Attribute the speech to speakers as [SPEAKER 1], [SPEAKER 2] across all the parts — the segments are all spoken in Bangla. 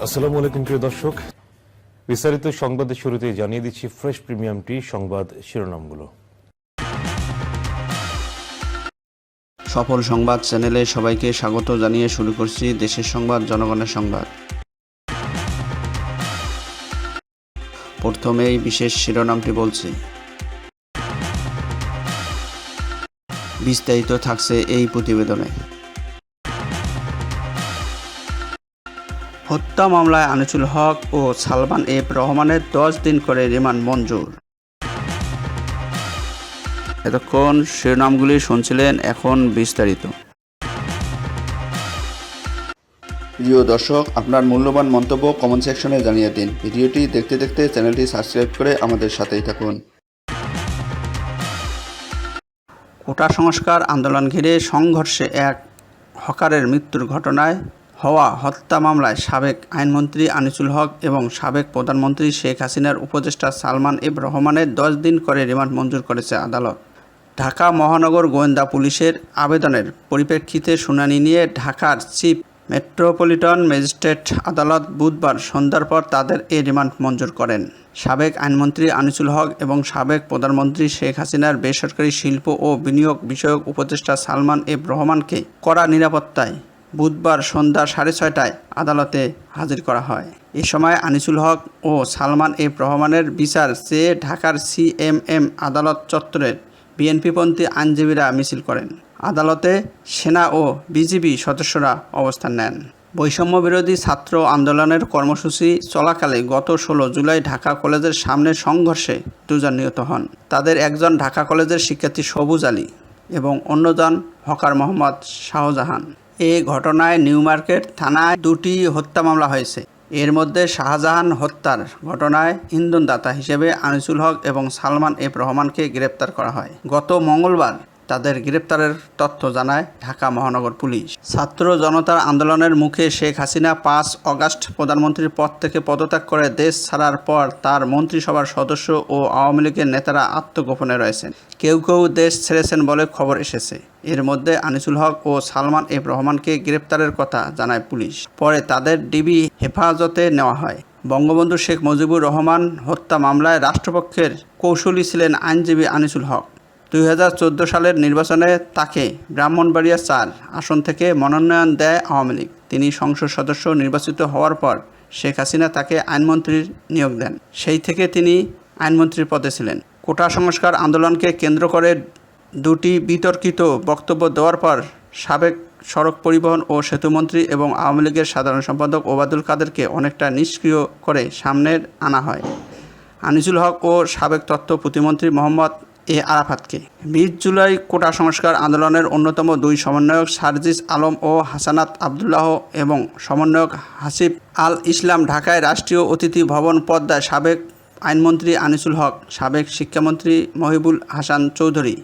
[SPEAKER 1] আসসালামু আলাইকুম প্রিয় দর্শক, বিস্তারিত সংবাদের শুরুতেই জানিয়ে দিচ্ছি ফ্রেশ প্রিমিয়াম টি সংবাদ শিরোনামগুলো।
[SPEAKER 2] সফল সংবাদ চ্যানেলে সবাইকে স্বাগত জানিয়ে শুরু করছি দেশের সংবাদ, জনগণের সংবাদ। প্রথমেই বিশেষ শিরোনামটি বলছি, বিস্তারিত থাকছে এই প্রতিবেদনে। হত্যা মামলায় আনিসুল হক ও সালমান এফ রহমানের 10 দিন করে রিমান্ড মঞ্জুর। এতক্ষণ শিরোনামগুলি শুনছিলেন, এখন বিস্তারিত। প্রিয় দর্শক, আপনার মূল্যবান মন্তব্য কমেন্ট সেকশনে জানিয়ে দিন। ভিডিওটি দেখতে দেখতে চ্যানেলটি সাবস্ক্রাইব করে আমাদের সাথেই থাকুন। কোটা সংস্কার আন্দোলন ঘিরে সংঘর্ষে এক হকারের মৃত্যুর ঘটনায় হওয়া হত্যা মামলায় সাবেক আইনমন্ত্রী আনিসুল হক এবং সাবেক প্রধানমন্ত্রী শেখ হাসিনার উপদেষ্টা সালমান এফ রহমানের 10 দিন করে রিমান্ড মঞ্জুর করেছে আদালত। ঢাকা মহানগর গোয়েন্দা পুলিশের আবেদনের পরিপ্রেক্ষিতে শুনানি নিয়ে ঢাকার চিফ মেট্রোপলিটন ম্যাজিস্ট্রেট আদালত বুধবার সন্ধ্যার পর তাদের এই রিমান্ড মঞ্জুর করেন। সাবেক আইনমন্ত্রী আনিসুল হক এবং সাবেক প্রধানমন্ত্রী শেখ হাসিনার বেসরকারি শিল্প ও বিনিয়োগ বিষয়ক উপদেষ্টা সালমান এফ রহমানকে কড়া নিরাপত্তায় বুধবার সন্ধ্যা 6:30টায় আদালতে হাজির করা হয়। এ সময় আনিসুল হক ও সালমান এফ রহমানের বিচার চেয়ে ঢাকার সিএমএম আদালত চত্বরের বিএনপিপন্থী আইনজীবীরা মিছিল করেন। আদালতে সেনা ও বিজিবি সদস্যরা অবস্থান নেন। বৈষম্য বিরোধী ছাত্র আন্দোলনের কর্মসূচি চলাকালে গত 16 জুলাই ঢাকা কলেজের সামনে সংঘর্ষে 2 জন নিহত হন। তাদের একজন ঢাকা কলেজের শিক্ষার্থী সবুজ আলী এবং অন্যজন হকার মোহাম্মদ শাহজাহান। এ ঘটনায় নিউ মার্কেট থানায় 2টি হত্যা মামলা হয়েছে। এর মধ্যে শাহজাহান হত্যার ঘটনায় ইন্ধনদাতা হিসেবে আনিসুল হক এবং সালমান এফ রহমানকে গ্রেপ্তার করা হয়। গত মঙ্গলবার তাদের গ্রেপ্তারের তথ্য জানায় ঢাকা মহানগর পুলিশ। ছাত্র জনতার আন্দোলনের মুখে শেখ হাসিনা 5 আগস্ট প্রধানমন্ত্রীর পদ থেকে পদত্যাগ করে দেশ ছাড়ার পর তার মন্ত্রিসভার সদস্য ও আওয়ামী লীগের নেতারা আত্মগোপনে রয়েছেন। কেউ কেউ দেশ ছেড়েছেন বলে খবর এসেছে। এর মধ্যে আনিসুল হক ও সালমান এফ রহমানকে গ্রেপ্তারের কথা জানায় পুলিশ। পরে তাদের ডিবি হেফাজতে নেওয়া হয়। বঙ্গবন্ধু শেখ মুজিবুর রহমান হত্যা মামলায় রাষ্ট্রপক্ষের কৌঁসুলি ছিলেন আইনজীবী আনিসুল হক। 2014 সালের নির্বাচনে তাকে ব্রাহ্মণবাড়িয়া 4 আসন থেকে মনোনয়ন দেয় আওয়ামী লীগ। তিনি সংসদ সদস্য নির্বাচিত হওয়ার পর শেখ হাসিনা তাকে আইনমন্ত্রীর নিয়োগ দেন। সেই থেকে তিনি আইনমন্ত্রীর পদে ছিলেন। কোটা সংস্কার আন্দোলনকে কেন্দ্র করে 2টি বিতর্কিত বক্তব্য দেওয়ার পর সাবেক সড়ক পরিবহন ও সেতুমন্ত্রী এবং আওয়ামী লীগের সাধারণ সম্পাদক ওবায়দুল কাদেরকে অনেকটা নিষ্ক্রিয় করে সামনে আনা হয় আনিসুল হক ও সাবেক তথ্য প্রতিমন্ত্রী মোহাম্মদ এ আরাফাতকে। 20 জুলাই কোটা সংস্কার আন্দোলনের অন্যতম 2 সমন্বয়ক সার্জিস আলম ও হাসানাত আবদুল্লাহ এবং সমন্বয়ক হাসিব আল ইসলাম ঢাকায় রাষ্ট্রীয় অতিথি ভবন পদ্মায় সাবেক আইনমন্ত্রী আনিসুল হক, সাবেক শিক্ষামন্ত্রী মহিবুল হাসান চৌধুরী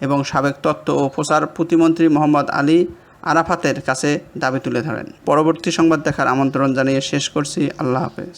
[SPEAKER 2] এবং সাবেক তথ্য ও প্রচার প্রতিমন্ত্রী মোহাম্মদ আলী আরাফাতের কাছে দাবি তুলে ধরেন। পরবর্তী সংবাদ দেখার আমন্ত্রণ জানিয়ে শেষ করছি। আল্লাহ হাফেজ।